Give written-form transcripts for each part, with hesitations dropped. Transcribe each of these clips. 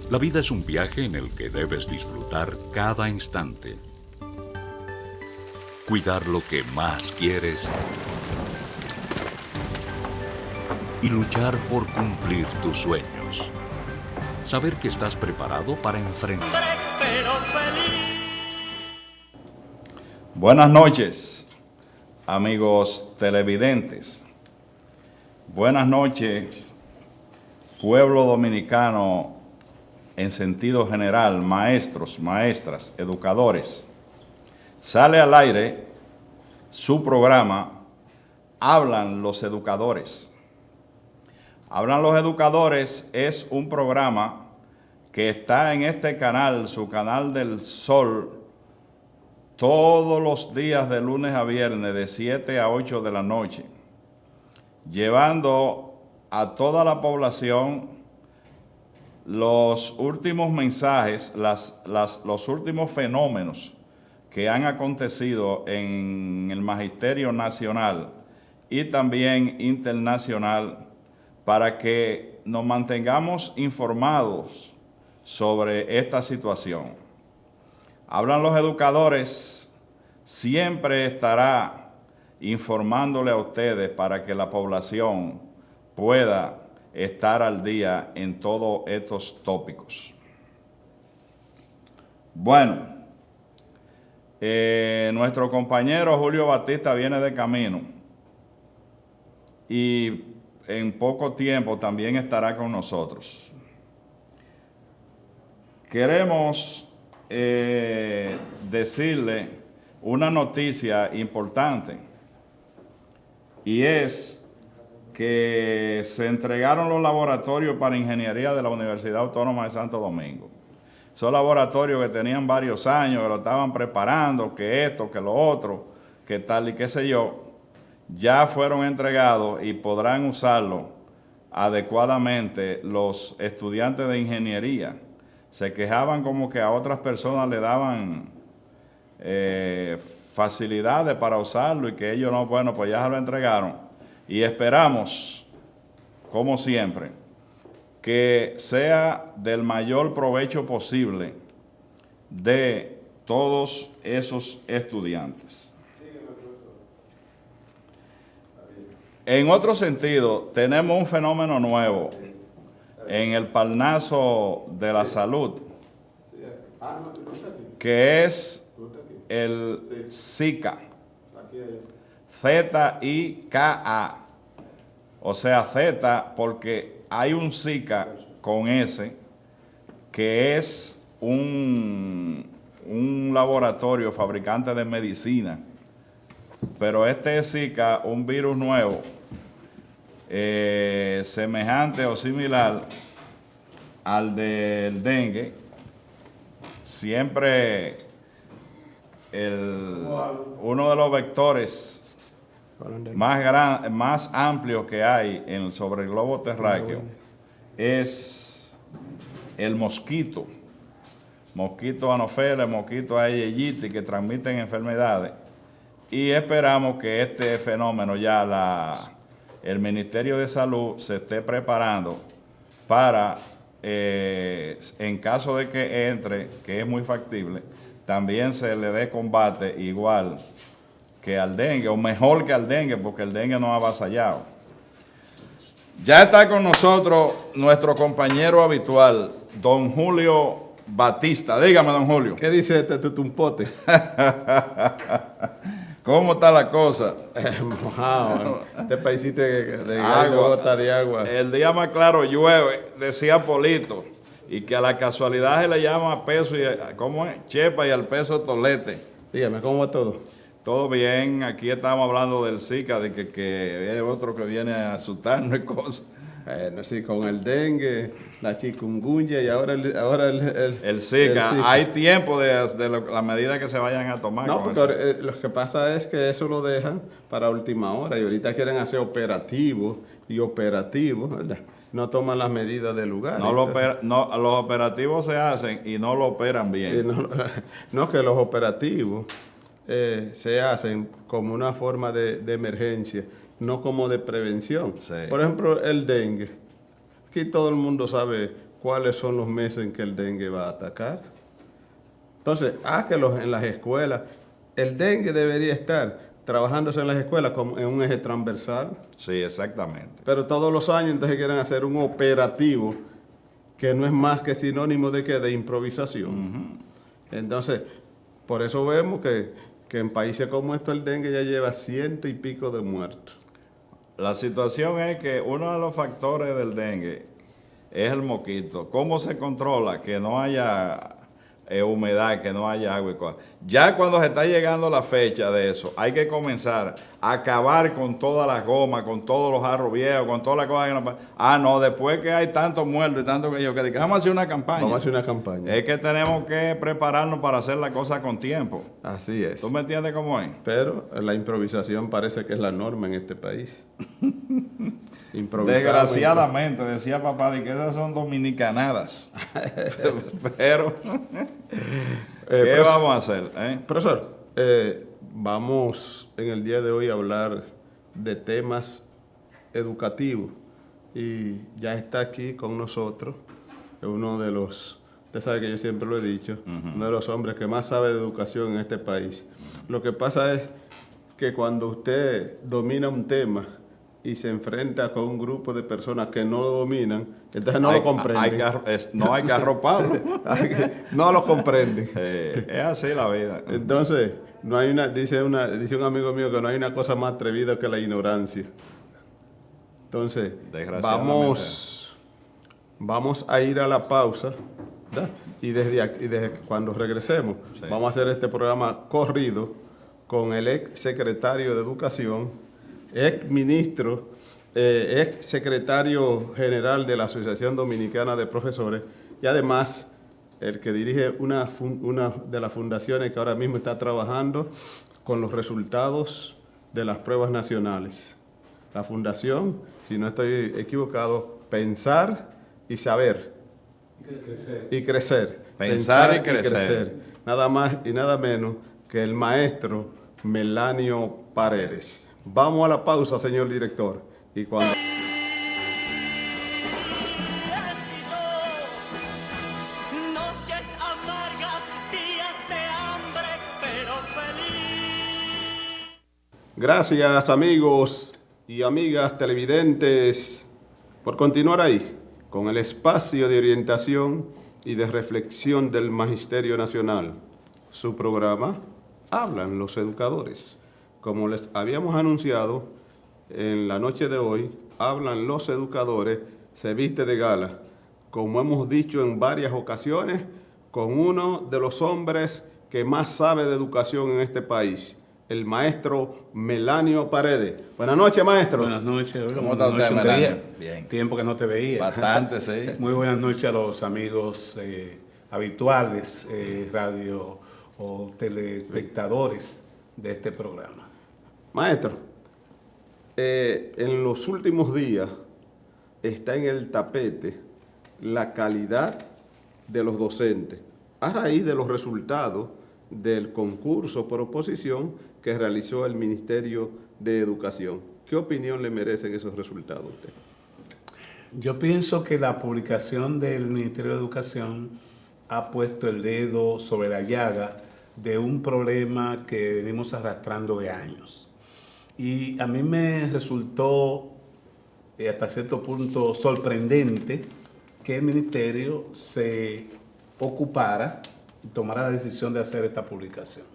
La vida es un viaje en el que debes disfrutar cada instante. Cuidar lo que más quieres y luchar por cumplir tus sueños. Saber que estás preparado para enfrentar. Buenas noches, amigos televidentes. Buenas noches, pueblo dominicano en sentido general, maestros, maestras, educadores. Sale al aire su programa Hablan los Educadores. Hablan los Educadores es un programa que está en este canal, su canal del Sol, todos los días de lunes a viernes de 7 a 8 de la noche, llevando a toda la población los últimos mensajes, los últimos fenómenos que han acontecido en el magisterio nacional y también internacional, para que nos mantengamos informados sobre esta situación. Hablan los Educadores, siempre estará informándole a ustedes para que la población pueda estar al día en todos estos tópicos. Bueno, nuestro compañero Julio Batista viene de camino y en poco tiempo también estará con nosotros. Queremos decirle una noticia importante, y es que se entregaron los laboratorios para ingeniería de la Universidad Autónoma de Santo Domingo. Esos laboratorios que tenían varios años, que lo estaban preparando, que esto, que lo otro, que tal y qué sé yo, ya fueron entregados y podrán usarlo adecuadamente los estudiantes de ingeniería. Se quejaban como que a otras personas le daban facilidades para usarlo y que ellos no, bueno, pues ya se lo entregaron. Y esperamos, como siempre, que sea del mayor provecho posible de todos esos estudiantes. En otro sentido, tenemos un fenómeno nuevo en el Parnaso de la Salud, que es el Zika, Z-I-K-A, o sea, Z porque hay un Zika con S, que es un laboratorio fabricante de medicina, pero este es Zika, un virus nuevo, semejante o similar al del dengue. Siempre uno de los vectores más amplios que hay sobre el globo terráqueo es el mosquito Anopheles, mosquito Aedes, que transmiten enfermedades, y esperamos que este fenómeno ya el Ministerio de Salud se esté preparando para, en caso de que entre, que es muy factible, también se le dé combate igual que al dengue, o mejor que al dengue, porque el dengue nos ha avasallado. Ya está con nosotros nuestro compañero habitual, don Julio Batista. Dígame, don Julio. ¿Qué dice este tutumpote? ¿Cómo está la cosa? Mojado, este paisito de gota de agua. El día más claro llueve, decía Polito, y que a la casualidad se le llama peso, y ¿cómo es? Chepa, y al peso tolete. Dígame, ¿cómo va todo? Todo bien, aquí estamos hablando del Zika, de que es otro que viene a asustarnos y cosas. Bueno, sí, con el dengue, la chikungunya y ahora el Zika. Hay tiempo de la medida que se vayan a tomar. No, porque lo que pasa es que eso lo dejan para última hora y ahorita quieren hacer operativos, ¿verdad? No toman las medidas del lugar. Los operativos se hacen y no lo operan bien. No, que los operativos se hacen como una forma de emergencia, no como de prevención. Sí. Por ejemplo, el dengue. Aquí todo el mundo sabe cuáles son los meses en que el dengue va a atacar. Entonces, en las escuelas, el dengue debería estar trabajándose en las escuelas como en un eje transversal. Sí, exactamente. Pero todos los años entonces quieren hacer un operativo que no es más que sinónimo de improvisación. Entonces, por eso vemos que en países como estos el dengue ya lleva 100 y pico de muertos. La situación es que uno de los factores del dengue es el mosquito. ¿Cómo se controla que no haya humedad, que no haya agua y cosas? Ya cuando se está llegando la fecha de eso, hay que comenzar a acabar con todas las gomas, con todos los jarros viejos, con todas las cosas que no... no, después que hay tantos muertos y tanto que vamos a hacer una campaña. Vamos a hacer una campaña. Es que tenemos que prepararnos para hacer las cosas con tiempo. Así es. ¿Tú me entiendes cómo es? Pero la improvisación parece que es la norma en este país. Desgraciadamente, decía papá, de que esas son dominicanadas. Pero, ¿qué vamos a hacer? Profesor, vamos en el día de hoy a hablar de temas educativos. Y ya está aquí con nosotros uno de los, usted sabe que yo siempre lo he dicho, uno de los hombres que más sabe de educación en este país. Lo que pasa es que cuando usted domina un tema y se enfrenta con un grupo de personas que no lo dominan, entonces no lo comprenden. No hay que arroparlo. No lo comprenden. Es así la vida. Entonces, no hay dice un amigo mío que no hay una cosa más atrevida que la ignorancia. Entonces, vamos a ir a la pausa, ¿verdad? Y desde cuando regresemos, vamos a hacer este programa corrido con el ex secretario de Educación, ex ministro, ex secretario general de la Asociación Dominicana de Profesores y además el que dirige una de las fundaciones que ahora mismo está trabajando con los resultados de las pruebas nacionales. La fundación, si no estoy equivocado, Pensar y Saber. Y crecer. Pensar y crecer. Nada más y nada menos que el maestro Melanio Paredes. Vamos a la pausa, señor director. Y cuando... Noches amargas, días de hambre, pero feliz. Gracias, amigos y amigas televidentes, por continuar ahí con el espacio de orientación y de reflexión del Magisterio Nacional. Su programa, Hablan los Educadores. Como les habíamos anunciado, en la noche de hoy, Hablan los Educadores, se viste de gala, como hemos dicho en varias ocasiones, con uno de los hombres que más sabe de educación en este país, el maestro Melanio Paredes. Buenas noches, maestro. Buenas noches. ¿Cómo está usted, Melanio? Bien. Tiempo que no te veía. Bastante, sí. Muy buenas noches a los amigos habituales, radio o telespectadores de este programa. Maestro, en los últimos días está en el tapete la calidad de los docentes a raíz de los resultados del concurso por oposición que realizó el Ministerio de Educación. ¿Qué opinión le merecen esos resultados a usted? Yo pienso que la publicación del Ministerio de Educación ha puesto el dedo sobre la llaga de un problema que venimos arrastrando de años. Y a mí me resultó hasta cierto punto sorprendente que el Ministerio se ocupara y tomara la decisión de hacer esta publicación.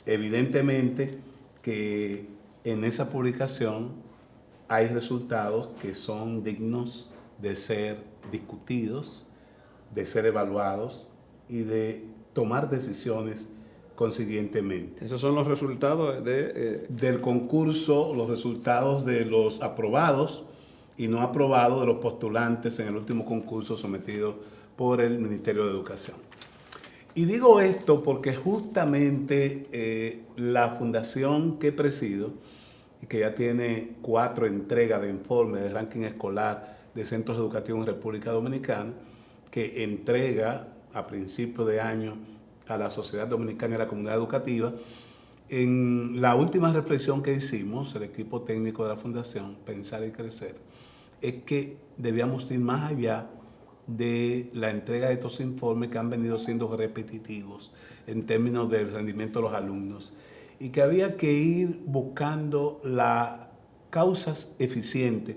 Evidentemente que en esa publicación hay resultados que son dignos de ser discutidos, de ser evaluados y de tomar decisiones consiguientemente. Esos son los resultados del concurso, los resultados de los aprobados y no aprobados de los postulantes en el último concurso sometido por el Ministerio de Educación. Y digo esto porque justamente la fundación que presido, y que ya tiene 4 entregas de informes de ranking escolar de centros educativos en República Dominicana, que entrega a principio de año a la sociedad dominicana y a la comunidad educativa, en la última reflexión que hicimos, el equipo técnico de la fundación, Pensar y Crecer, es que debíamos ir más allá de la entrega de estos informes que han venido siendo repetitivos en términos del rendimiento de los alumnos y que había que ir buscando las causas eficientes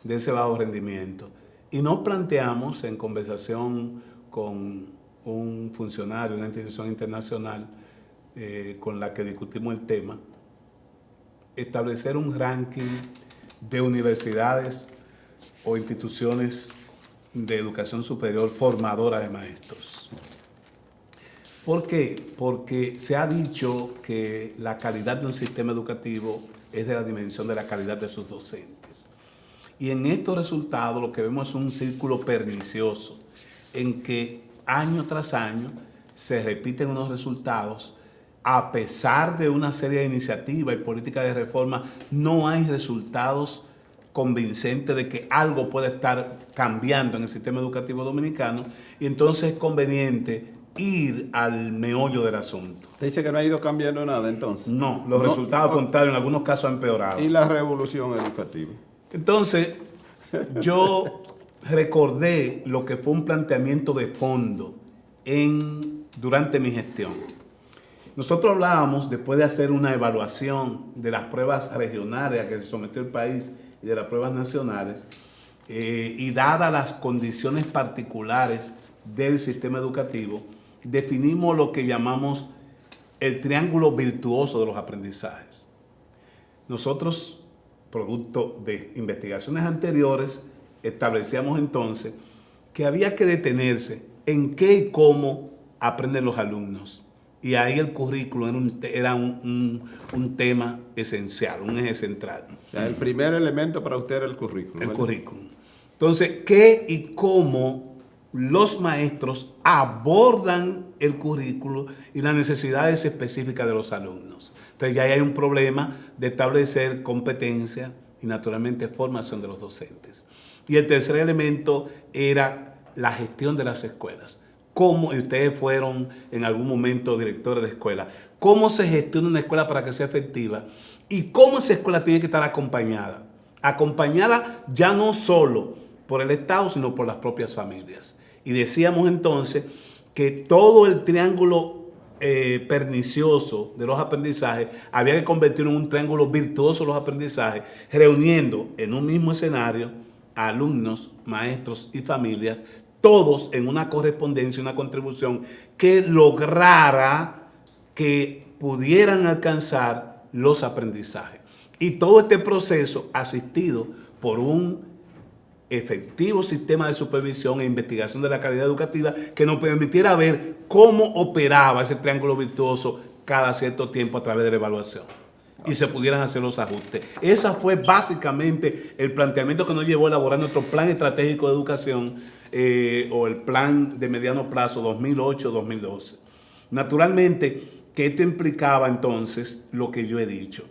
de ese bajo rendimiento. Y nos planteamos en conversación con un funcionario, una institución internacional con la que discutimos el tema, establecer un ranking de universidades o instituciones de educación superior formadora de maestros. ¿Por qué? Porque se ha dicho que la calidad de un sistema educativo es de la dimensión de la calidad de sus docentes. Y en estos resultados lo que vemos es un círculo pernicioso en que año tras año se repiten unos resultados. A pesar de una serie de iniciativas y políticas de reforma, no hay resultados convincente de que algo puede estar cambiando en el sistema educativo dominicano y entonces es conveniente ir al meollo del asunto. ¿Usted dice que no ha ido cambiando nada entonces? No, los resultados contrarios en algunos casos han empeorado. ¿Y la revolución educativa? Entonces, yo recordé lo que fue un planteamiento de fondo durante mi gestión. Nosotros hablábamos, después de hacer una evaluación de las pruebas regionales a que se sometió el país y de las pruebas nacionales, y dadas las condiciones particulares del sistema educativo, definimos lo que llamamos el triángulo virtuoso de los aprendizajes. Nosotros, producto de investigaciones anteriores, establecíamos entonces que había que detenerse en qué y cómo aprenden los alumnos. Y ahí el currículo era un tema esencial, un eje central. O sea, el primer elemento para usted era el currículo. El ¿verdad? currículum. Entonces, ¿qué y cómo los maestros abordan el currículo y las necesidades específicas de los alumnos? Entonces, ya hay un problema de establecer competencia y, naturalmente, formación de los docentes. Y el tercer elemento era la gestión de las escuelas. ¿Cómo ustedes fueron en algún momento directores de escuela? ¿Cómo se gestiona una escuela para que sea efectiva? Y cómo esa escuela tiene que estar acompañada. Acompañada ya no solo por el Estado, sino por las propias familias. Y decíamos entonces que todo el triángulo pernicioso de los aprendizajes había que convertirlo en un triángulo virtuoso de los aprendizajes, reuniendo en un mismo escenario a alumnos, maestros y familias, todos en una correspondencia, una contribución que lograra que pudieran alcanzar los aprendizajes. Y todo este proceso asistido por un efectivo sistema de supervisión e investigación de la calidad educativa que nos permitiera ver cómo operaba ese triángulo virtuoso cada cierto tiempo a través de la evaluación y se pudieran hacer los ajustes. Ese fue básicamente el planteamiento que nos llevó a elaborar nuestro plan estratégico de educación o el plan de mediano plazo 2008-2012. Naturalmente que esto implicaba entonces lo que yo he dicho.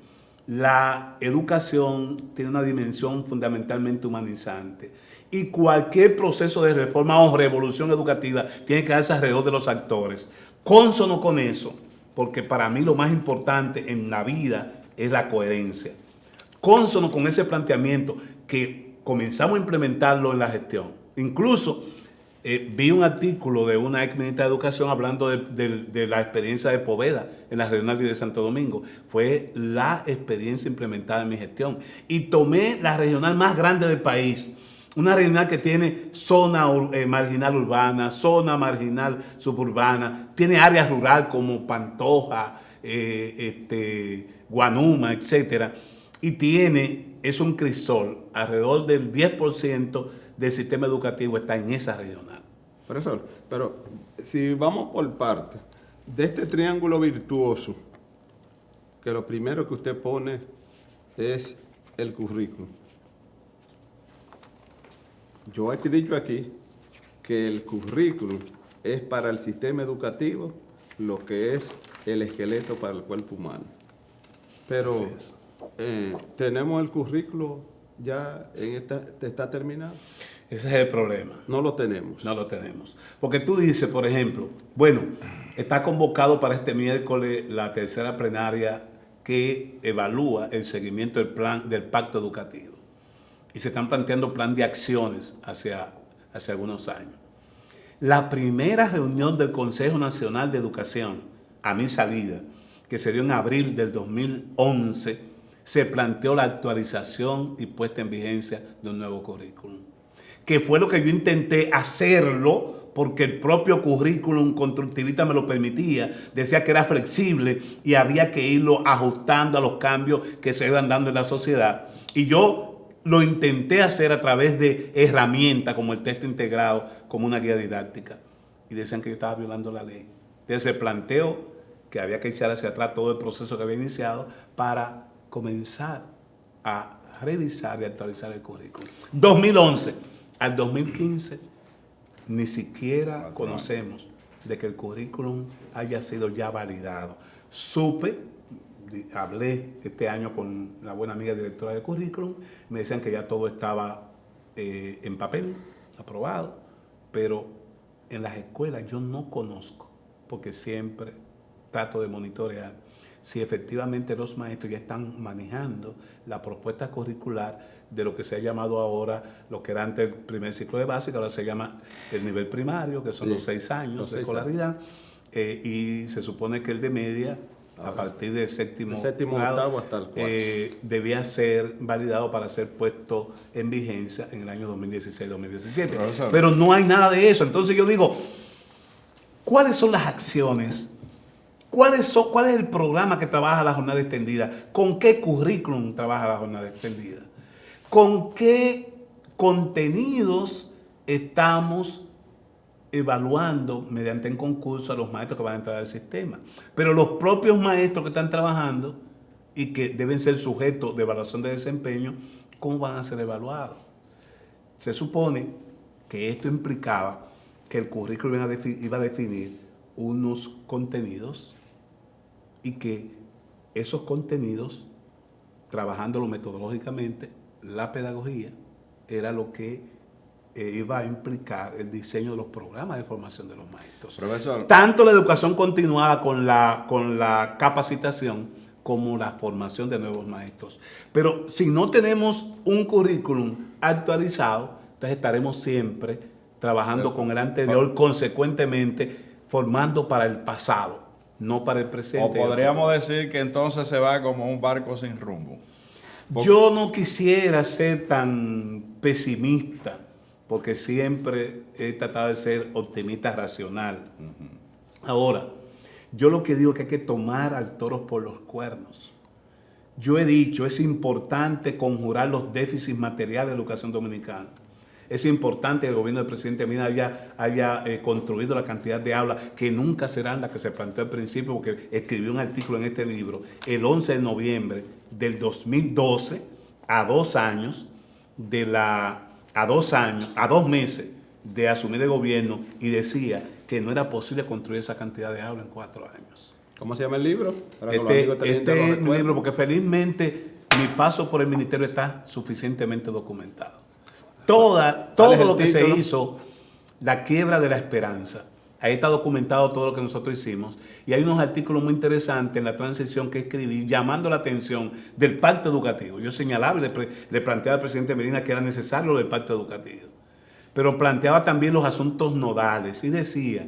La educación tiene una dimensión fundamentalmente humanizante y cualquier proceso de reforma o revolución educativa tiene que darse alrededor de los actores. Cónsono con eso, porque para mí lo más importante en la vida es la coherencia. Cónsono con ese planteamiento que comenzamos a implementarlo en la gestión. Incluso vi un artículo de una ex ministra de Educación hablando de la experiencia de Poveda en la regional de Santo Domingo. Fue la experiencia implementada en mi gestión. Y tomé la regional más grande del país, una regional que tiene zona marginal urbana, zona marginal suburbana, tiene áreas rural como Pantoja, Guanuma, etc. Y es un crisol, alrededor del 10% del sistema educativo está en esa regional. Profesor, pero si vamos por parte de este triángulo virtuoso, que lo primero que usted pone es el currículum. Yo he dicho aquí que el currículum es para el sistema educativo lo que es el esqueleto para el cuerpo humano. Pero tenemos el currículo ya está terminado. Ese es el problema. No lo tenemos. No lo tenemos. Porque tú dices, por ejemplo, bueno, está convocado para este miércoles la tercera plenaria que evalúa el seguimiento del pacto educativo. Y se están planteando plan de acciones hacia hace algunos años. La primera reunión del Consejo Nacional de Educación, a mi salida, que se dio en abril del 2011, se planteó la actualización y puesta en vigencia de un nuevo currículum, que fue lo que yo intenté hacerlo porque el propio currículum constructivista me lo permitía, decía que era flexible y había que irlo ajustando a los cambios que se iban dando en la sociedad. Y yo lo intenté hacer a través de herramientas como el texto integrado, como una guía didáctica. Y decían que yo estaba violando la ley. Entonces se planteó que había que echar hacia atrás todo el proceso que había iniciado para comenzar a revisar y actualizar el currículum. 2011 al 2015 ni siquiera conocemos de que el currículum haya sido ya validado. Hablé este año con la buena amiga directora de currículum, me decían que ya todo estaba en papel, aprobado, pero en las escuelas yo no conozco, porque siempre trato de monitorear si efectivamente los maestros ya están manejando la propuesta curricular de lo que se ha llamado ahora, lo que era antes el primer ciclo de básica, ahora se llama el nivel primario, que son los 6 años de escolaridad, y se supone que el de media, a partir del séptimo grado, octavo hasta el cuarto, debía ser validado para ser puesto en vigencia en el año 2016-2017. Pero no hay nada de eso. Entonces yo digo, ¿cuáles son las acciones? ¿Cuál es el programa que trabaja la jornada extendida? ¿Con qué currículum trabaja la jornada extendida? ¿Con qué contenidos estamos evaluando mediante un concurso a los maestros que van a entrar al sistema? Pero los propios maestros que están trabajando y que deben ser sujetos de evaluación de desempeño, ¿cómo van a ser evaluados? Se supone que esto implicaba que el currículum iba a definir unos contenidos y que esos contenidos, trabajándolo metodológicamente, la pedagogía, era lo que iba a implicar el diseño de los programas de formación de los maestros. Profesor. Tanto la educación continuada con la capacitación como la formación de nuevos maestros. Pero si no tenemos un currículum actualizado, entonces estaremos siempre trabajando con el anterior, consecuentemente formando para el pasado, no para el presente. O podríamos decir que entonces se va como un barco sin rumbo. Yo no quisiera ser tan pesimista, porque siempre he tratado de ser optimista racional. Ahora, yo lo que digo es que hay que tomar al toro por los cuernos. Yo he dicho, es importante conjurar los déficits materiales de la educación dominicana. Es importante que el gobierno del presidente Medina haya construido la cantidad de aulas que nunca serán las que se planteó al principio, porque escribió un artículo en este libro el 11 de noviembre del 2012, a 2 meses de asumir el gobierno, y decía que no era posible construir esa cantidad de aulas en 4 años. ¿Cómo se llama el libro? Este es mi libro, porque felizmente mi paso por el ministerio está suficientemente documentado. Todo lo que se hizo, la quiebra de la esperanza, ahí está documentado todo lo que nosotros hicimos, y hay unos artículos muy interesantes en la transición que escribí llamando la atención del pacto educativo. Yo señalaba y le planteaba al presidente Medina que era necesario lo del pacto educativo, pero planteaba también los asuntos nodales y decía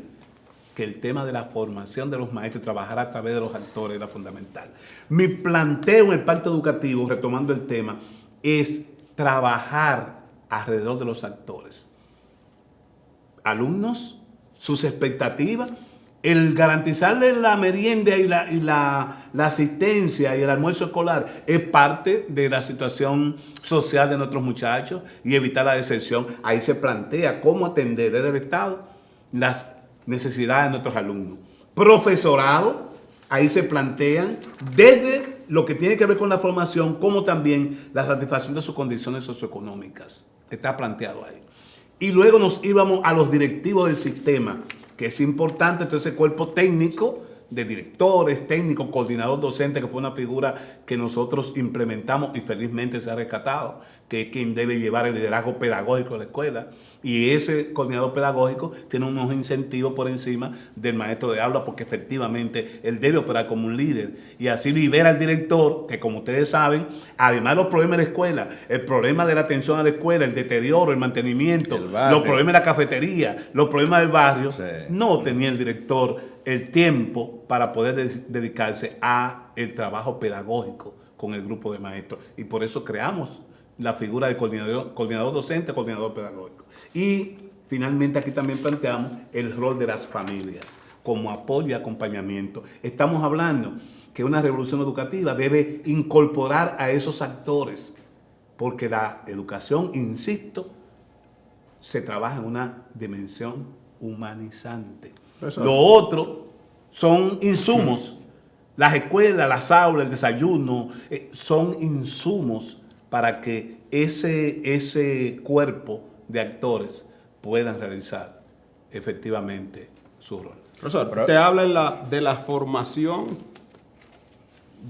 que el tema de la formación de los maestros y trabajar a través de los actores era fundamental. Mi planteo en el pacto educativo, retomando el tema, es trabajar alrededor de los actores. Alumnos, sus expectativas, el garantizarles la merienda y la asistencia y el almuerzo escolar es parte de la situación social de nuestros muchachos y evitar la deserción. Ahí se plantea cómo atender desde el Estado las necesidades de nuestros alumnos. Profesorado, ahí se plantean desde lo que tiene que ver con la formación, como también la satisfacción de sus condiciones socioeconómicas. Está planteado ahí. Y luego nos íbamos a los directivos del sistema, que es importante, todo ese cuerpo técnico de directores, técnicos, coordinador docente, que fue una figura que nosotros implementamos y felizmente se ha rescatado, que es quien debe llevar el liderazgo pedagógico de la escuela. Y ese coordinador pedagógico tiene unos incentivos por encima del maestro de aula, porque efectivamente él debe operar como un líder. Y así libera al director, que como ustedes saben, además de los problemas de la escuela, el problema de la atención a la escuela, el deterioro, el mantenimiento, los problemas de la cafetería, los problemas del barrio, Sí. no tenía el director el tiempo para poder dedicarse a el trabajo pedagógico con el grupo de maestros. Y por eso creamos la figura de coordinador docente, coordinador pedagógico. Y finalmente aquí también planteamos el rol de las familias como apoyo y acompañamiento. Estamos hablando que una revolución educativa debe incorporar a esos actores, porque la educación, insisto, se trabaja en una dimensión humanizante. Eso. Lo otro son insumos. Las escuelas, las aulas, el desayuno, son insumos para que ese cuerpo de actores puedan realizar efectivamente su rol. Profesor, te habla de la formación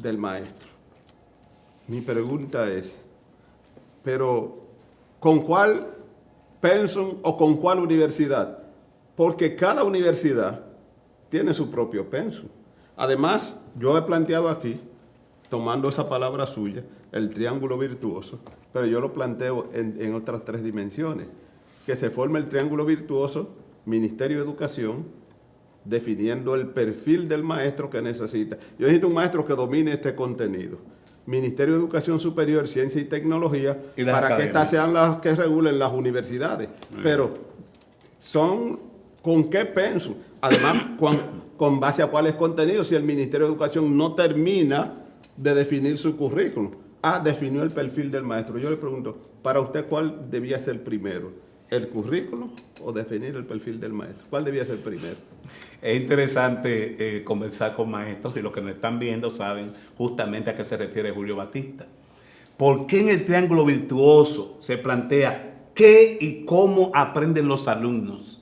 del maestro. Mi pregunta es, pero ¿con cuál pensum o con cuál universidad? Porque cada universidad tiene su propio pensum. Además, yo he planteado aquí, tomando esa palabra suya, el triángulo virtuoso, pero yo lo planteo en otras 3 dimensiones. Que se forme el triángulo virtuoso, Ministerio de Educación, definiendo el perfil del maestro que necesita. Yo necesito un maestro que domine este contenido. Ministerio de Educación Superior, Ciencia y Tecnología, y las para academias, que estas sean las que regulen las universidades. Pero son con qué pensum. Además, con base a cuáles contenidos, si el Ministerio de Educación no termina de definir su currículum. Definió el perfil del maestro. Yo le pregunto, para usted, ¿cuál debía ser primero? ¿El currículum o definir el perfil del maestro? ¿Cuál debía ser primero? Es interesante conversar con maestros, y los que nos están viendo saben justamente a qué se refiere Julio Batista. ¿Por qué en el triángulo virtuoso se plantea qué y cómo aprenden los alumnos?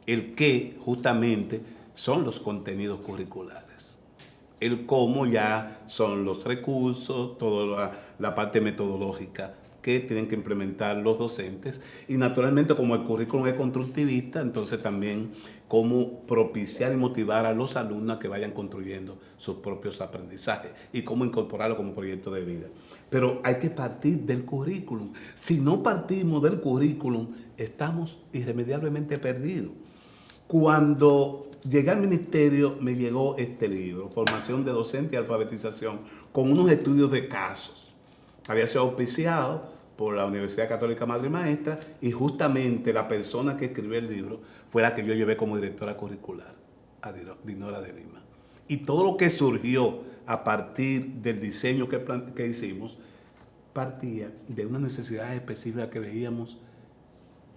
El qué justamente son los contenidos curriculares. El cómo ya son los recursos, toda la parte metodológica que tienen que implementar los docentes. Y naturalmente, como el currículum es constructivista, entonces también cómo propiciar y motivar a los alumnos a que vayan construyendo sus propios aprendizajes y cómo incorporarlo como proyecto de vida. Pero hay que partir del currículum. Si no partimos del currículum, estamos irremediablemente perdidos. Cuando llegué al ministerio, me llegó este libro, Formación de Docente y Alfabetización, con unos estudios de casos. Había sido auspiciado por la Universidad Católica Madre y Maestra, y justamente la persona que escribió el libro fue la que yo llevé como directora curricular, a Dinora de Lima. Y todo lo que surgió a partir del diseño que hicimos, partía de una necesidad específica que veíamos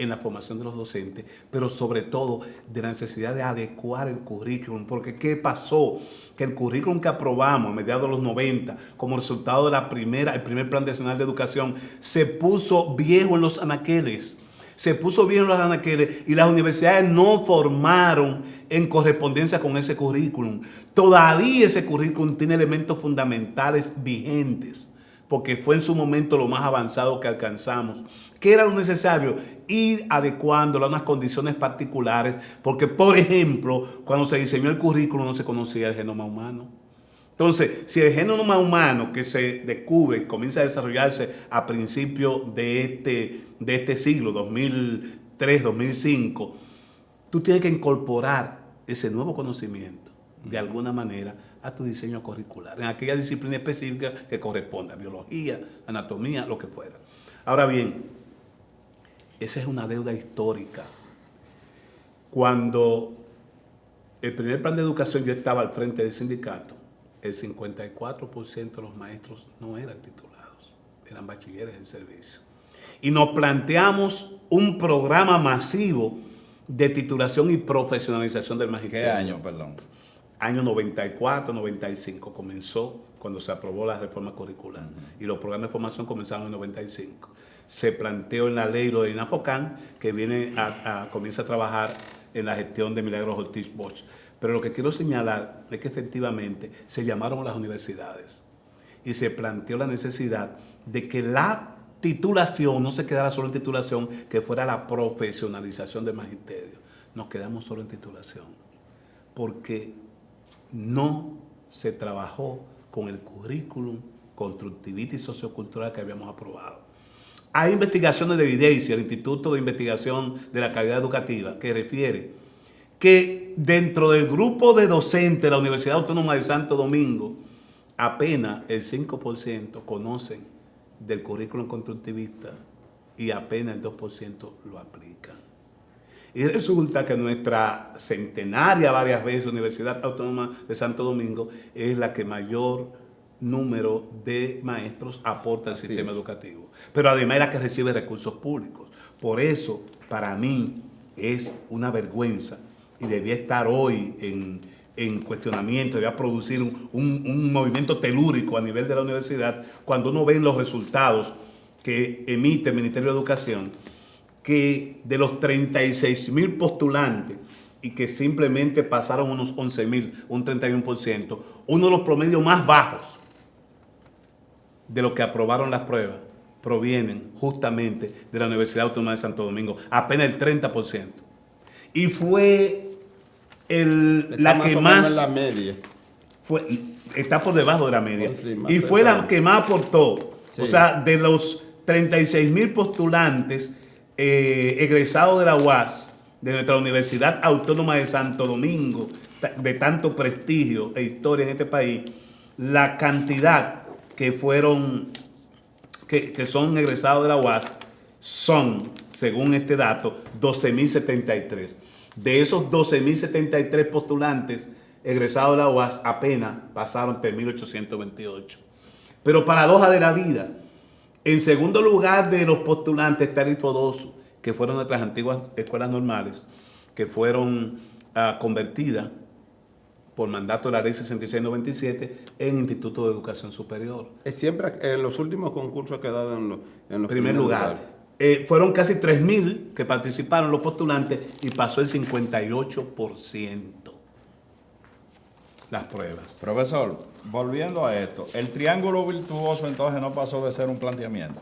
en la formación de los docentes, pero sobre todo de la necesidad de adecuar el currículum, porque ¿qué pasó? Que el currículum que aprobamos a mediados de los 90, como resultado de el primer Plan Nacional de Educación, se puso viejo en los anaqueles. Y las universidades no formaron en correspondencia con ese currículum. Todavía ese currículum tiene elementos fundamentales vigentes, porque fue en su momento lo más avanzado que alcanzamos. ¿Qué era lo necesario? Ir adecuándolo a unas condiciones particulares, porque, por ejemplo, cuando se diseñó el currículum no se conocía el genoma humano. Entonces, si el genoma humano que se descubre comienza a desarrollarse a principios de este siglo, 2003, 2005, tú tienes que incorporar ese nuevo conocimiento, de alguna manera, a tu diseño curricular, en aquella disciplina específica que corresponda, biología, anatomía, lo que fuera. Ahora bien, esa es una deuda histórica. Cuando el primer plan de educación yo estaba al frente del sindicato, el 54% de los maestros no eran titulados, eran bachilleres en servicio. Y nos planteamos un programa masivo de titulación y profesionalización del magisterio. ¿Qué año, perdón? Año 94, 95 comenzó cuando se aprobó la reforma curricular. Y los programas de formación comenzaron en 95. Se planteó en la ley lo de INAFOCAN, que comienza a trabajar en la gestión de Milagros Ortiz Bosch. Pero lo que quiero señalar es que efectivamente se llamaron a las universidades y se planteó la necesidad de que la titulación no se quedara solo en titulación, que fuera la profesionalización del magisterio. Nos quedamos solo en titulación, porque no se trabajó con el currículum constructivista y sociocultural que habíamos aprobado. Hay investigaciones de evidencia, el Instituto de Investigación de la Calidad Educativa, que refiere que dentro del grupo de docentes de la Universidad Autónoma de Santo Domingo, apenas el 5% conocen del currículum constructivista y apenas el 2% lo aplican. Y resulta que nuestra centenaria varias veces Universidad Autónoma de Santo Domingo es la que mayor número de maestros aporta al sistema educativo. Pero además es la que recibe recursos públicos. Por eso, para mí, es una vergüenza y debía estar hoy en cuestionamiento, debía producir un movimiento telúrico a nivel de la universidad cuando uno ve los resultados que emite el Ministerio de Educación, que de los 36,000 postulantes y que simplemente pasaron unos 11,000, un 31%, uno de los promedios más bajos de los que aprobaron las pruebas provienen justamente de la Universidad Autónoma de Santo Domingo, apenas el 30%. Y fue la que más... la media. Está por debajo de la media. Y fue cercano. la que más aportó. Sí. O sea, de los 36,000 postulantes egresados de la UAS, de nuestra Universidad Autónoma de Santo Domingo, de tanto prestigio e historia en este país, la cantidad que fueron, que son egresados de la UAS son, según este dato, 12,073. De esos 12,073 postulantes egresados de la UAS, apenas pasaron 3,828. Pero paradoja de la vida, en segundo lugar de los postulantes está el Infodosu, que fueron nuestras antiguas escuelas normales, que fueron convertidas por mandato de la ley 6697 en Instituto de Educación Superior. Siempre en los últimos concursos ha quedado en los Primer lugar. Fueron casi 3,000 que participaron los postulantes y pasó el 58% las pruebas. Profesor, volviendo a esto, el triángulo virtuoso entonces no pasó de ser un planteamiento.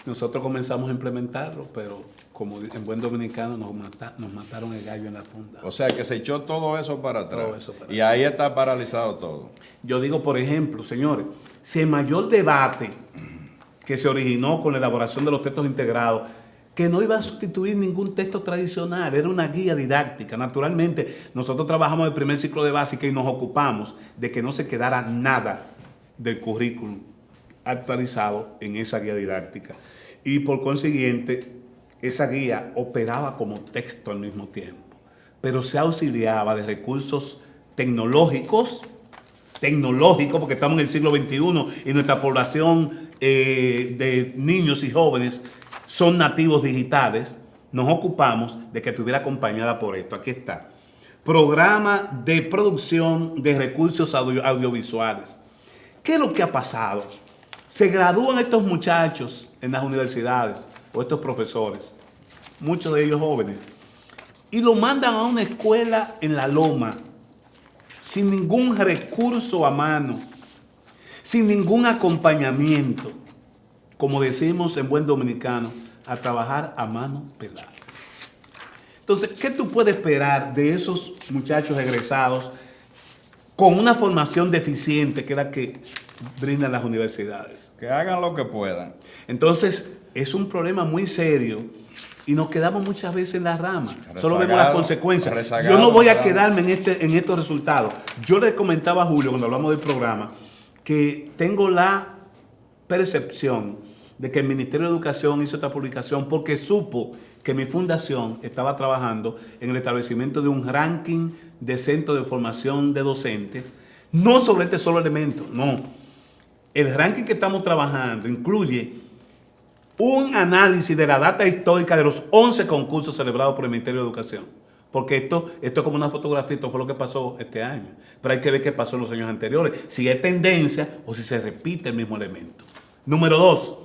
Nosotros comenzamos a implementarlo, pero como en buen dominicano nos mataron el gallo en la funda. O sea que se echó todo eso para atrás. Todo eso para y ahí está paralizado todo. Yo digo, por ejemplo, señores, si el mayor debate que se originó con la elaboración de los textos integrados, que no iba a sustituir ningún texto tradicional, era una guía didáctica. Naturalmente, nosotros trabajamos el primer ciclo de básica y nos ocupamos de que no se quedara nada del currículum actualizado en esa guía didáctica. Y por consiguiente, esa guía operaba como texto al mismo tiempo, pero se auxiliaba de recursos tecnológicos, porque estamos en el siglo XXI y nuestra población de niños y jóvenes son nativos digitales. Nos ocupamos de que estuviera acompañada por esto. Aquí está. Programa de producción de recursos audiovisuales. ¿Qué es lo que ha pasado? Se gradúan estos muchachos en las universidades, o estos profesores, muchos de ellos jóvenes, y lo mandan a una escuela en la loma, sin ningún recurso a mano, sin ningún acompañamiento, como decimos en buen dominicano, a trabajar a mano pelada. Entonces, ¿qué tú puedes esperar de esos muchachos egresados con una formación deficiente que es la que brindan las universidades? Que hagan lo que puedan. Entonces, es un problema muy serio y nos quedamos muchas veces en la rama. Solo vemos las consecuencias. Yo no voy a quedarme en estos resultados. Yo le comentaba a Julio cuando hablamos del programa que tengo la percepción de que el Ministerio de Educación hizo esta publicación porque supo que mi fundación estaba trabajando en el establecimiento de un ranking de centros de formación de docentes, no sobre este solo elemento, no. El ranking que estamos trabajando incluye un análisis de la data histórica de los 11 concursos celebrados por el Ministerio de Educación. Porque esto es como una fotografía, esto fue lo que pasó este año. Pero hay que ver qué pasó en los años anteriores, si es tendencia o si se repite el mismo elemento. Número 2,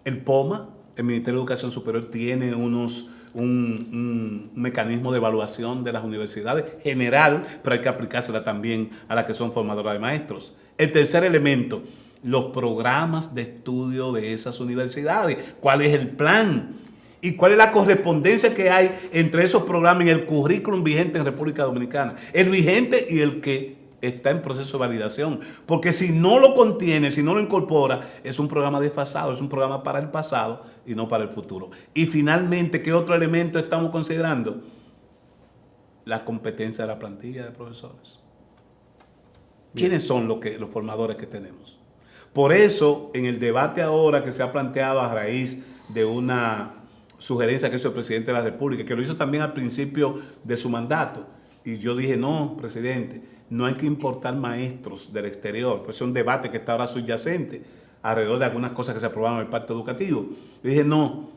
el POMA, el Ministerio de Educación Superior, tiene unos un mecanismo de evaluación de las universidades general, pero hay que aplicársela también a las que son formadoras de maestros. El tercer elemento, los programas de estudio de esas universidades. ¿Cuál es el plan? ¿Y cuál es la correspondencia que hay entre esos programas y el currículum vigente en República Dominicana? El vigente y el que está en proceso de validación. Porque si no lo contiene, si no lo incorpora, es un programa desfasado, es un programa para el pasado y no para el futuro. Y finalmente, ¿qué otro elemento estamos considerando? La competencia de la plantilla de profesores. ¿Quiénes son los formadores que tenemos? Por eso, en el debate ahora que se ha planteado a raíz de una sugerencia que hizo el presidente de la República, que lo hizo también al principio de su mandato, y yo dije, no, presidente, no hay que importar maestros del exterior, pues es un debate que está ahora subyacente alrededor de algunas cosas que se aprobaron en el pacto educativo. Yo dije, no,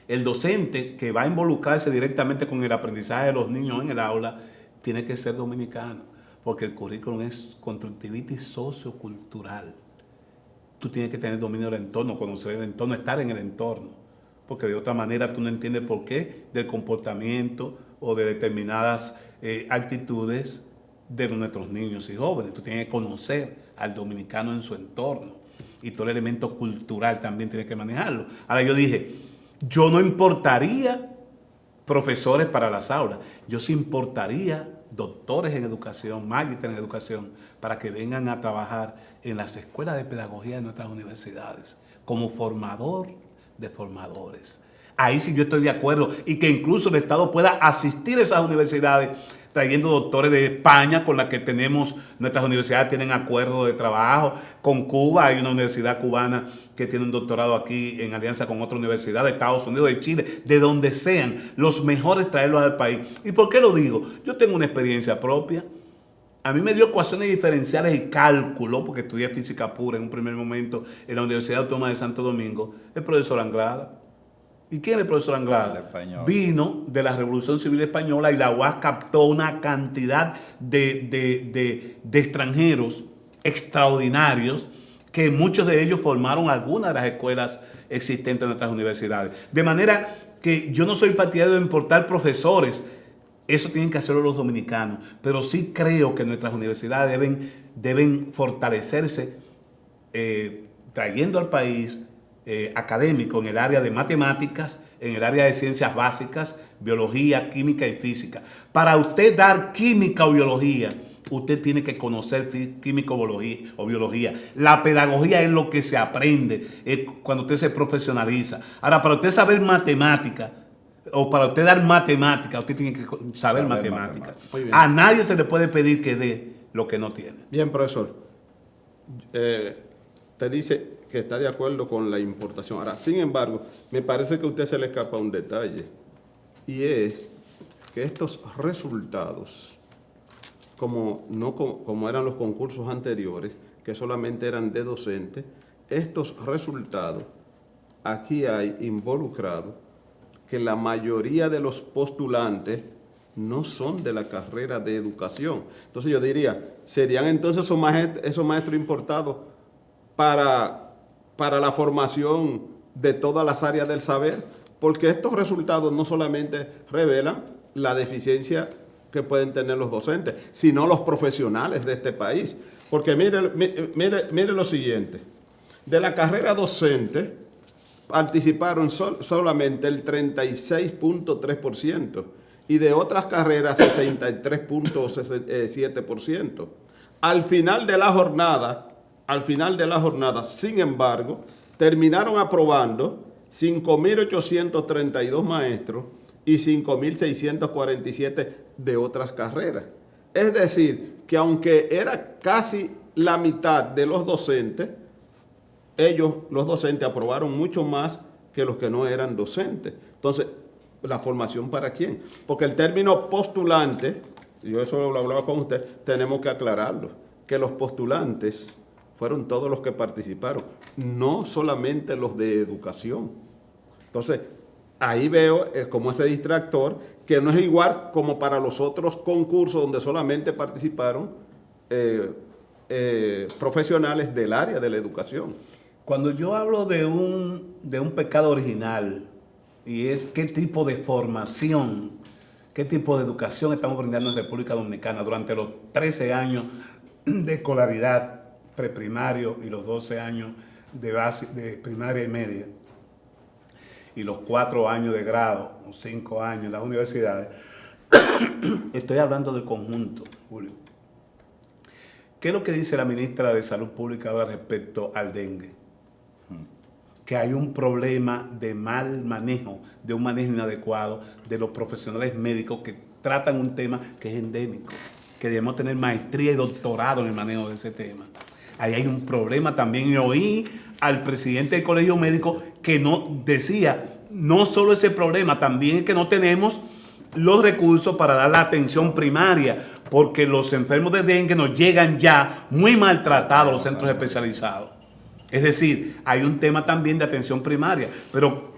el docente que va a involucrarse directamente con el aprendizaje de los niños en el aula tiene que ser dominicano, porque el currículum es constructivista y sociocultural. Tú tienes que tener dominio del entorno, conocer el entorno, estar en el entorno, porque de otra manera tú no entiendes por qué del comportamiento o de determinadas actitudes de nuestros niños y jóvenes. Tú tienes que conocer al dominicano en su entorno y todo el elemento cultural también tienes que manejarlo. Ahora yo dije, yo no importaría profesores para las aulas, yo sí importaría doctores en educación, magísteres en educación, para que vengan a trabajar en las escuelas de pedagogía de nuestras universidades, como formador de formadores. Ahí sí yo estoy de acuerdo, y que incluso el Estado pueda asistir a esas universidades trayendo doctores de España, con la que tenemos, nuestras universidades tienen acuerdos de trabajo. Con Cuba hay una universidad cubana que tiene un doctorado aquí en alianza con otra universidad de Estados Unidos, de Chile, de donde sean, los mejores traerlos al país. ¿Y por qué lo digo? Yo tengo una experiencia propia. A mí me dio ecuaciones diferenciales y cálculo, porque estudié física pura en un primer momento en la Universidad Autónoma de Santo Domingo, el profesor Anglada. ¿Y quién es el profesor Anglada? Vino de la Revolución Civil Española y la UAS captó una cantidad de extranjeros extraordinarios, que muchos de ellos formaron algunas de las escuelas existentes en nuestras universidades. De manera que yo no soy partidario de importar profesores, eso tienen que hacerlo los dominicanos, pero sí creo que nuestras universidades deben fortalecerse trayendo al país académico en el área de matemáticas, en el área de ciencias básicas, biología, química y física. Para usted dar química o biología, usted tiene que conocer química o biología. La pedagogía es lo que se aprende cuando usted se profesionaliza. Ahora, para usted saber matemática, o para usted dar matemática, usted tiene que saber matemática. A nadie se le puede pedir que dé lo que no tiene. Bien, profesor. Te dice que está de acuerdo con la importación. Ahora, sin embargo, me parece que a usted se le escapa un detalle, y es que estos resultados, como eran los concursos anteriores, que solamente eran de docentes, estos resultados, aquí hay involucrado que la mayoría de los postulantes no son de la carrera de educación. Entonces yo diría, ¿serían entonces esos maestros importados para la formación de todas las áreas del saber? Porque estos resultados no solamente revelan la deficiencia que pueden tener los docentes, sino los profesionales de este país. Porque mire lo siguiente, de la carrera docente participaron solamente el 36.3% y de otras carreras 63.7%. Al final de la jornada, sin embargo, terminaron aprobando 5.832 maestros y 5.647 de otras carreras. Es decir, que aunque era casi la mitad de los docentes, los docentes aprobaron mucho más que los que no eran docentes. Entonces, ¿la formación para quién? Porque el término postulante, yo eso lo hablaba con usted, tenemos que aclararlo, que los postulantes fueron todos los que participaron, no solamente los de educación. Entonces, ahí veo como ese distractor, que no es igual como para los otros concursos donde solamente participaron profesionales del área de la educación. Cuando yo hablo de un pecado original y es qué tipo de formación, qué tipo de educación estamos brindando en República Dominicana durante los 13 años de escolaridad preprimario y los 12 años de base, de primaria y media, y los 4 años de grado, o 5 años en las universidades. Estoy hablando del conjunto, Julio. ¿Qué es lo que dice la ministra de Salud Pública ahora respecto al dengue? Que hay un problema de mal manejo, de un manejo inadecuado de los profesionales médicos que tratan un tema que es endémico, que debemos tener maestría y doctorado en el manejo de ese tema. Ahí hay un problema también, y oí al presidente del Colegio Médico que no decía, no solo ese problema, también es que no tenemos los recursos para dar la atención primaria, porque los enfermos de dengue nos llegan ya muy maltratados a los centros especializados. Es decir, hay un tema también de atención primaria, pero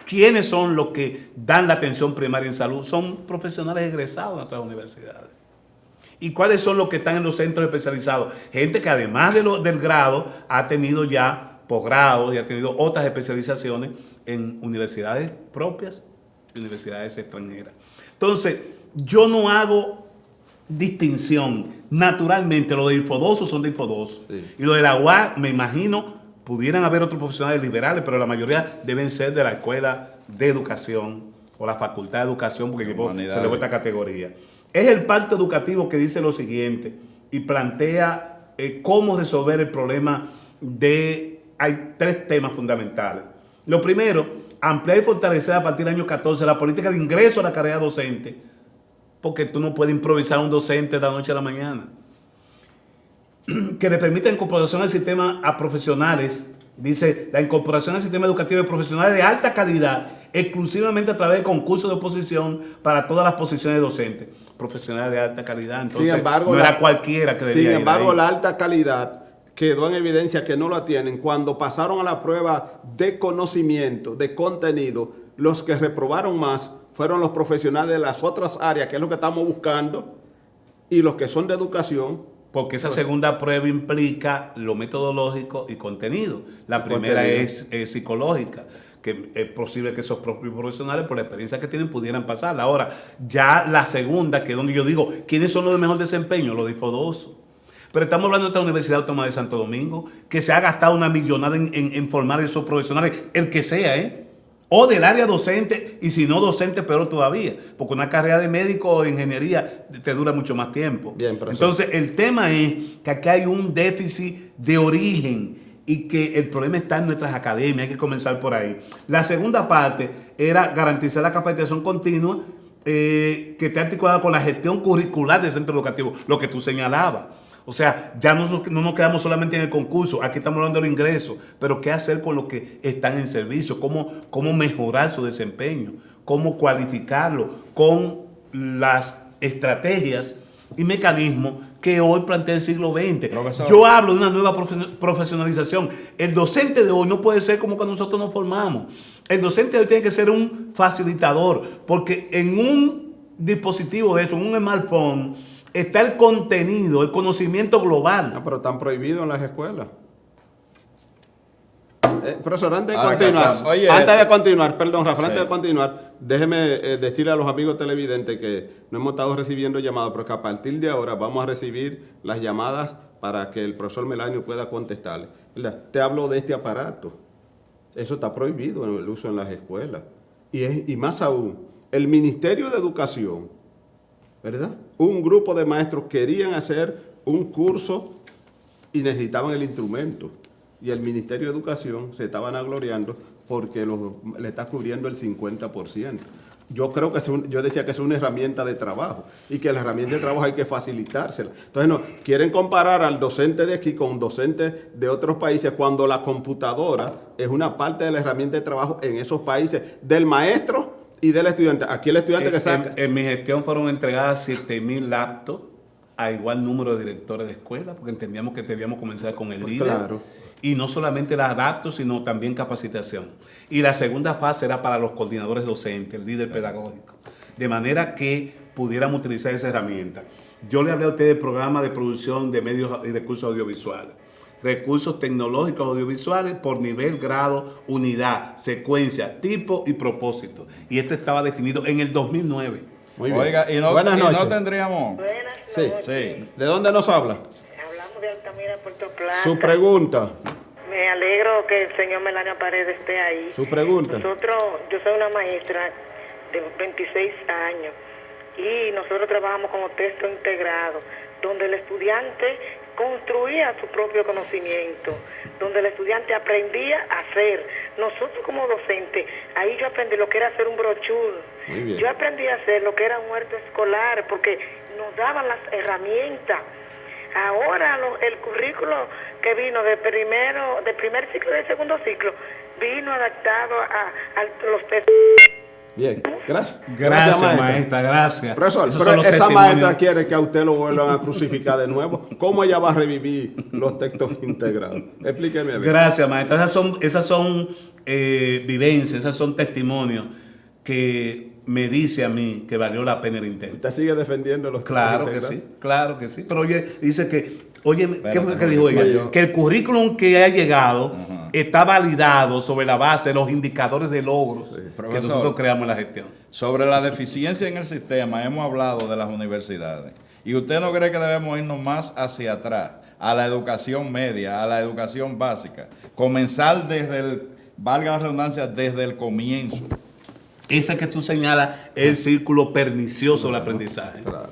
¿quiénes son los que dan la atención primaria en salud? Son profesionales egresados de nuestras universidades. ¿Y cuáles son los que están en los centros especializados? Gente que además del grado ha tenido ya posgrados y ha tenido otras especializaciones en universidades propias y universidades extranjeras. Entonces, yo no hago distinción. Naturalmente, los de Infodoso son de Infodoso. Sí. Y los de la UAS, me imagino, pudieran haber otros profesionales liberales, pero la mayoría deben ser de la Escuela de Educación o la Facultad de Educación, porque se le va esta categoría. Es el pacto educativo que dice lo siguiente y plantea cómo resolver el problema de... Hay 3 temas fundamentales. Lo primero, ampliar y fortalecer a partir del año 14 la política de ingreso a la carrera docente, porque tú no puedes improvisar a un docente de la noche a la mañana. Que le permita incorporación al sistema a profesionales, dice, la incorporación al sistema educativo de profesionales de alta calidad, exclusivamente a través de concursos de oposición para todas las posiciones docentes. Profesionales de alta calidad, entonces sin embargo, no era cualquiera que debía ir. Sin embargo, ahí. la alta calidad quedó en evidencia que no la tienen cuando pasaron a la prueba de conocimiento, de contenido. Los que reprobaron más fueron los profesionales de las otras áreas, que es lo que estamos buscando, y los que son de educación. Porque esa segunda prueba implica lo metodológico y contenido. La primera es psicológica, que es posible que esos propios profesionales, por la experiencia que tienen, pudieran pasarla. Ahora, ya la segunda, que es donde yo digo, ¿quiénes son los de mejor desempeño? Los de Infodoso. Pero estamos hablando de esta Universidad Autónoma de Santo Domingo, que se ha gastado una millonada en formar esos profesionales, el que sea, o del área docente, y si no docente, peor todavía, porque una carrera de médico o de ingeniería te dura mucho más tiempo. Bien, profesor. Entonces, el tema es que aquí hay un déficit de origen y que el problema está en nuestras academias, hay que comenzar por ahí. La segunda parte era garantizar la capacitación continua que esté articulada con la gestión curricular del centro educativo, lo que tú señalabas. O sea, ya no nos quedamos solamente en el concurso, aquí estamos hablando del ingreso, pero qué hacer con los que están en servicio, cómo mejorar su desempeño, cómo cualificarlo con las estrategias y mecanismos que hoy plantea el siglo XX. Profesor. Yo hablo de una nueva profesionalización. El docente de hoy no puede ser como cuando nosotros nos formamos. El docente de hoy tiene que ser un facilitador, porque en un dispositivo de eso, en un smartphone, está el contenido, el conocimiento global. No, pero están prohibidos en las escuelas. Profesor, antes de continuar, perdón, Rafael, antes de continuar, déjeme decirle a los amigos televidentes que no hemos estado recibiendo llamadas, pero que a partir de ahora vamos a recibir las llamadas para que el profesor Melanio pueda contestarle. ¿Verdad? Te hablo de este aparato. Eso está prohibido el uso en las escuelas. Y más aún, el Ministerio de Educación, ¿verdad? Un grupo de maestros querían hacer un curso y necesitaban el instrumento. Y el Ministerio de Educación se estaban agloriando porque le está cubriendo el 50%. Yo creo que yo decía que es una herramienta de trabajo y que la herramienta de trabajo hay que facilitársela. Entonces, no, quieren comparar al docente de aquí con docentes de otros países cuando la computadora es una parte de la herramienta de trabajo en esos países del maestro y del estudiante. Aquí el estudiante que saca... En mi gestión fueron entregadas 7,000 laptops a igual número de directores de escuela, porque entendíamos que debíamos comenzar con el líder. Claro. Y no solamente las laptops, sino también capacitación. Y la segunda fase era para los coordinadores docentes, el líder pedagógico, de manera que pudiéramos utilizar esa herramienta. Yo le hablé a ustedes del programa de producción de medios y recursos audiovisuales. recursos tecnológicos audiovisuales por nivel, grado, unidad, secuencia, tipo y propósito. Y esto estaba definido en el 2009. Muy bien. Oiga, Buenas noches. no tendríamos... Buenas Sí. noches. Sí. ¿De dónde nos habla? Hablamos de Altamira, Puerto Plata. Su pregunta. Me alegro que el señor Melanio Paredes esté ahí. Su pregunta. Yo soy una maestra de 26 años y nosotros trabajamos como texto integrado, donde el estudiante construía su propio conocimiento, donde el estudiante aprendía a hacer. Nosotros como docentes, ahí yo aprendí lo que era hacer un brochure. Muy bien. Yo aprendí a hacer lo que era un huerto escolar, porque nos daban las herramientas. Ahora el currículo que vino de primer ciclo y de segundo ciclo, vino adaptado a los textos. Bien, gracias. Gracias, maestra, gracias. Profesor, Esos pero son los esa testimonios. maestra quiere que a usted lo vuelvan a crucificar de nuevo. ¿Cómo ella va a revivir los textos integrados? Explíqueme. Gracias, maestra. Esas son vivencias, esas son testimonios que me dice a mí que valió la pena el intento. ¿Usted sigue defendiendo los Claro que textos sí, claro que sí. Pero oye, dice que, oye, ¿qué fue que no, dijo ella? yo- Que el currículum que ha llegado está validado sobre la base de los indicadores de logros que profesor. nosotros creamos en la gestión. Sobre la deficiencia en el sistema, hemos hablado de las universidades. ¿Y usted no cree que debemos irnos más hacia atrás, a la educación media, a la educación básica? Comenzar valga la redundancia, desde el comienzo. Ese que tú señalas es el círculo pernicioso del aprendizaje. Claro.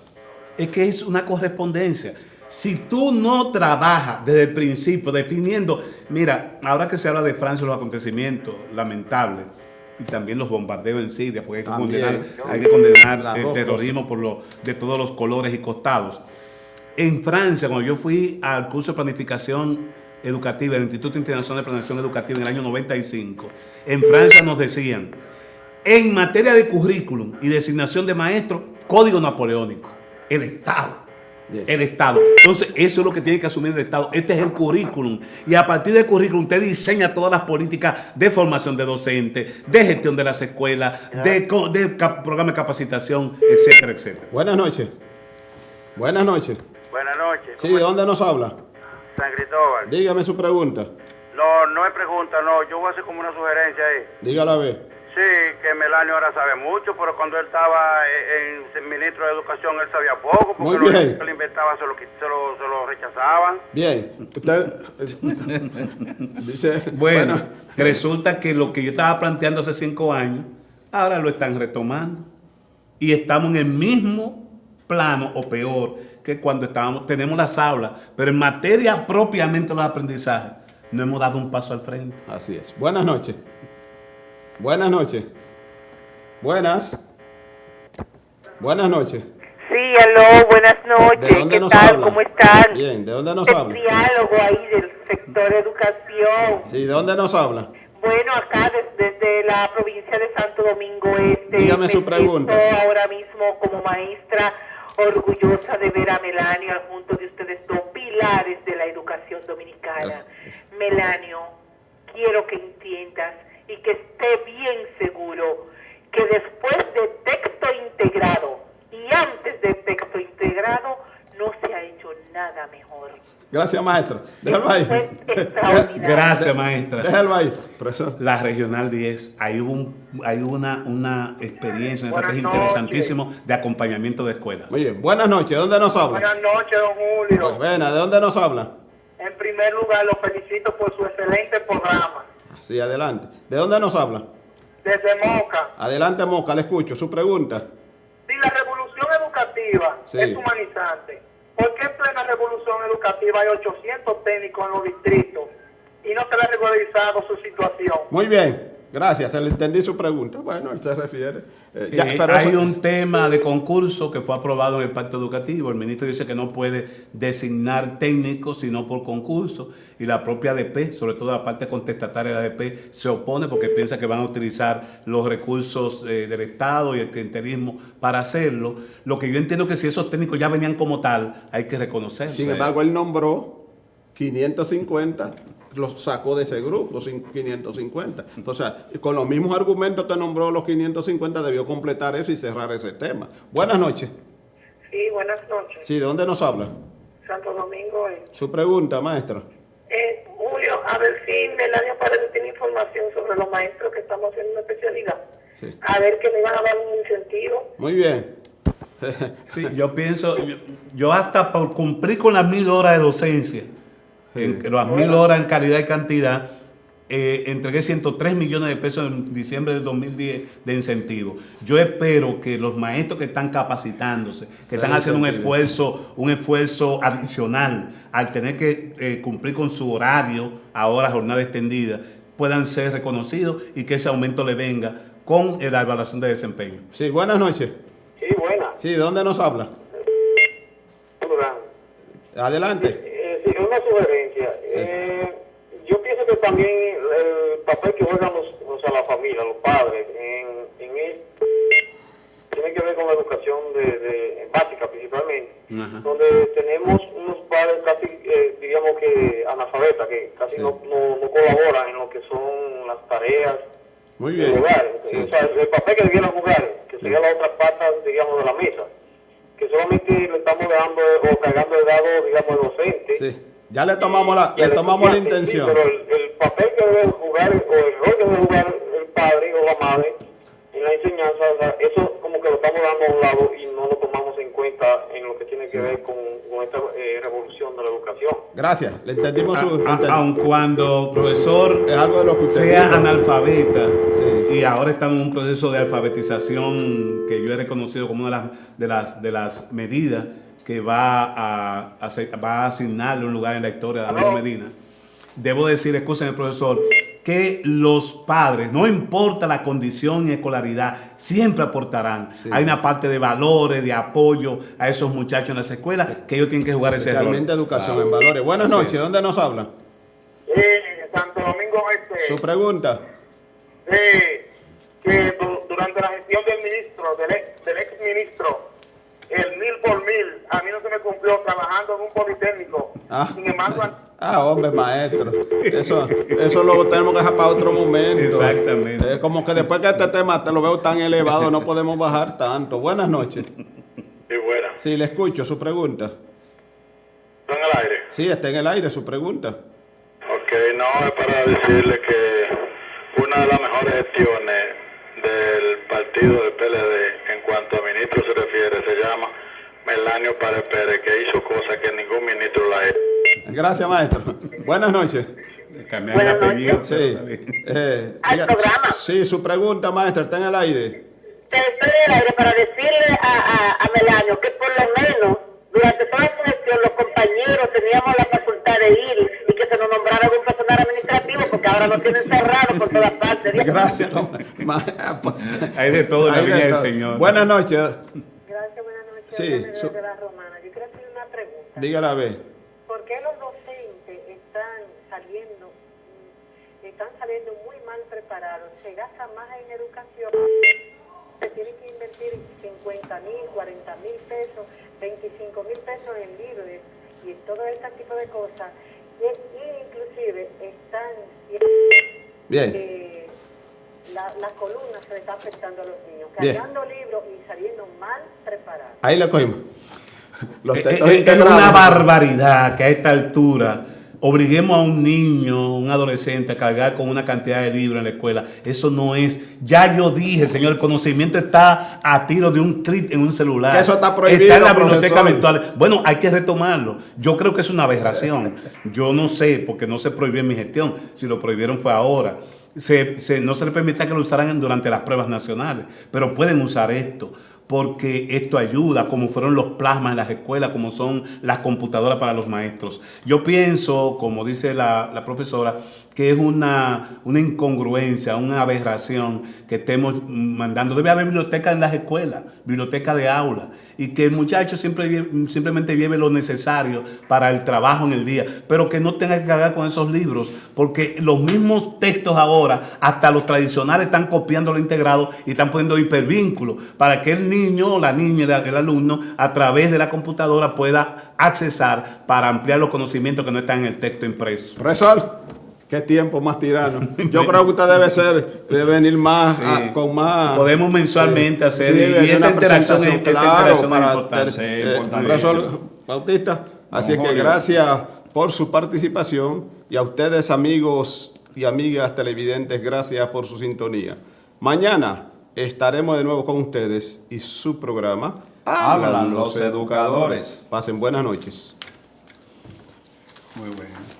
Es que es una correspondencia. Si tú no trabajas desde el principio definiendo, mira, ahora que se habla de Francia, los acontecimientos lamentables y también los bombardeos en Siria, porque También. hay que condenar Las el dos terrorismo de todos los colores y costados. En Francia, cuando yo fui al curso de planificación educativa del Instituto Internacional de Planificación Educativa en el año 95, en Francia nos decían, en materia de currículum y designación de maestros, código napoleónico, el Estado. Bien. El Estado. Entonces, eso es lo que tiene que asumir el Estado. Este es el currículum. Y a partir del currículum, usted diseña todas las políticas de formación de docentes, de gestión de las escuelas, de programa de capacitación, etcétera, etcétera. Buenas noches. Buenas noches. Buenas noches. Sí, ¿de dónde nos habla? San Cristóbal. Dígame su pregunta. No es pregunta, no. Yo voy a hacer como una sugerencia ahí. Dígala a ver. Sí, que Melanio ahora sabe mucho, pero cuando él estaba en ministro de Educación, él sabía poco, porque Muy los bien. que le inventaban se lo rechazaban. Bien. Usted dice, Bueno, resulta que lo que yo estaba planteando hace 5 años, ahora lo están retomando. Y estamos en el mismo plano o peor que cuando tenemos las aulas, pero en materia propiamente de los aprendizajes, no hemos dado un paso al frente. así es. Buenas noches. Buenas noches. Buenas. Buenas noches. Sí, aló, buenas noches. ¿De dónde ¿Qué nos tal? habla? ¿Cómo están? Bien, ¿de dónde nos El habla? diálogo ahí del sector educación. Sí, ¿de dónde nos habla? Bueno, acá desde la provincia de Santo Domingo Este. Dígame su me pregunta. siento ahora mismo como maestra orgullosa de ver a Melanio al junto de ustedes, dos pilares de la educación dominicana. Melanio, quiero que entiendas y que esté bien seguro que después de texto integrado y antes de texto integrado no se ha hecho nada mejor. Gracias, maestro. Déjalo ahí. Fue extraordinario. Gracias, maestra. Déjalo ahí, profesor. La Regional 10, hay una experiencia, una Buenas estrategia noches. interesantísima de acompañamiento de escuelas. Muy bien. Buenas noches. ¿De dónde nos habla? Buenas noches, don Julio. Pues, Vena, ¿de dónde nos habla? En primer lugar, lo felicito por su excelente programa. Sí, adelante. ¿De dónde nos habla? Desde Moca, Adelante, Moca, le escucho. Su pregunta. si la revolución educativa Sí. es humanizante, ¿por qué en plena revolución educativa hay 800 técnicos en los distritos y no se le ha regularizado su situación? Muy bien. Gracias, se le entendí su pregunta. Bueno, él se refiere. Hay un tema de concurso que fue aprobado en el pacto educativo. El ministro dice que no puede designar técnicos sino por concurso. Y la propia ADP, sobre todo la parte contestataria de la ADP, se opone porque piensa que van a utilizar los recursos del Estado y el clientelismo para hacerlo. Lo que yo entiendo que si esos técnicos ya venían como tal, hay que reconocerlo. Sin embargo, él nombró 550, los sacó de ese grupo, 550. Entonces, con los mismos argumentos que nombró los 550, debió completar eso y cerrar ese tema. Buenas noches. Sí, buenas noches. Sí, ¿de dónde nos habla? Santo Domingo. Su pregunta, maestro. a ver si Melanio Paredes tiene información sobre los maestros que estamos haciendo una especialidad. Sí. A ver que me van a dar un incentivo. Muy bien. Sí, yo pienso, yo hasta por cumplir con las 1000 horas de docencia, las 1000 horas en calidad y cantidad, entregué 103 millones de pesos en diciembre del 2010 de incentivo. Yo espero que los maestros que están capacitándose, que están haciendo un esfuerzo adicional al tener que cumplir con su horario, ahora jornada extendida, puedan ser reconocidos y que ese aumento le venga con la evaluación de desempeño. Sí, buenas noches. Sí, buena. Sí, ¿de dónde nos habla? Adelante. Sí, una sugerencia. Yo pienso que también el papel que juegan la familia, los padres, en tiene que ver con la educación de básica principalmente, donde tenemos unos padres casi, diríamos que analfabetas, que casi no colaboran en lo que son las tareas. Muy bien. O sea, el papel que debieran jugar, que sería la otra pata, digamos, de la mesa, que solamente le estamos dando o cargando el dado, digamos, al docente. Sí. Ya le tomamos la intención. Sí, pero el papel que debe jugar, o el rol que debe jugar el padre o la madre en la enseñanza, o sea, eso como que lo estamos dando a un lado y no lo tomamos en cuenta en lo que tiene que ver con esta revolución de la educación. Gracias, le entendimos Aun cuando profesor es algo de lo que usted sea dijo. analfabeta, Sí. y ahora estamos en un proceso de alfabetización que yo he reconocido como una de las medidas que va a asignarle un lugar en la historia de Danilo Medina. Debo decir, escúcheme, profesor, que los padres, no importa la condición y escolaridad, siempre aportarán. Sí. Hay una parte de valores, de apoyo a esos muchachos en las escuelas, que ellos tienen que jugar ese rol. Especialmente educación en valores. Buenas noches, ¿dónde nos habla? Santo Domingo Este. Su pregunta. Que durante la gestión del ministro, del ex ministro, el 1000 por 1000, a mí no se me cumplió trabajando en un politécnico. Sin embargo, hombre, maestro. Eso lo tenemos que dejar para otro momento. Exactamente. Es como que después que este tema te lo veo tan elevado, no podemos bajar tanto. Buenas noches. Sí, buena. Sí, le escucho su pregunta. ¿Está en el aire? Sí, está en el aire su pregunta. Ok, no, es para decirle que una de las mejores gestiones del partido del PLD en cuanto a ministro se refiere se llama Melanio Paredes Pérez, que hizo cosas que ningún ministro la ha hecho. Gracias, maestro. Buenas noches. Cambiar el apellido. Sí. Al programa. Sí, su pregunta, maestro, está en el aire. Estoy en el aire para decirle a Melanio que por lo menos durante toda su gestión los compañeros teníamos la facultad de ir y que se nos nombrara algún personal administrativo, porque ahora lo tienen cerrado por todas partes. Gracias. Hay de todo en la viña del Señor. Buenas noches. Gracias, buenas noches. Sí, De la Romana. Yo quiero hacer una pregunta. Dígala a ver. ¿Por qué los docentes están saliendo muy mal preparados? Se gasta más en educación. Se tiene que invertir 50.000, 40.000 pesos, 25.000 pesos en libros y en todo este tipo de cosas. Y inclusive están bien. las columnas se le están afectando a los niños, Bien. cargando libros y saliendo mal preparados. Ahí le cogimos. Es una barbaridad que a esta altura obliguemos a un niño, un adolescente a cargar con una cantidad de libros en la escuela. Eso no es. Ya yo dije, señor, el conocimiento está a tiro de un clic en un celular. Que eso está prohibido, está en la biblioteca profesor. virtual. Bueno, hay que retomarlo. Yo creo que es una aberración. Yo no sé, porque no se prohibió en mi gestión. Si lo prohibieron fue ahora. No se le permite que lo usaran durante las pruebas nacionales, pero pueden usar esto, porque esto ayuda, como fueron los plasmas en las escuelas, como son las computadoras para los maestros. Yo pienso, como dice la profesora, que es una incongruencia, una aberración que estemos mandando. Debe haber bibliotecas en las escuelas, biblioteca de aula, y que el muchacho simplemente lleve lo necesario para el trabajo en el día, pero que no tenga que cargar con esos libros, porque los mismos textos ahora, hasta los tradicionales, están copiando lo integrado y están poniendo hipervínculos para que el niño, la niña, el alumno, a través de la computadora pueda accesar para ampliar los conocimientos que no están en el texto impreso. Profesor, qué tiempo más tirano. Yo creo que usted debe venir más, con más. Podemos mensualmente hacer y una esta interacción presentación, es importante. Profesor Bautista. Así es que gracias por su participación y a ustedes, amigos y amigas televidentes, gracias por su sintonía. Mañana estaremos de nuevo con ustedes y su programa Hablan los educadores. Pasen buenas noches. Muy bueno.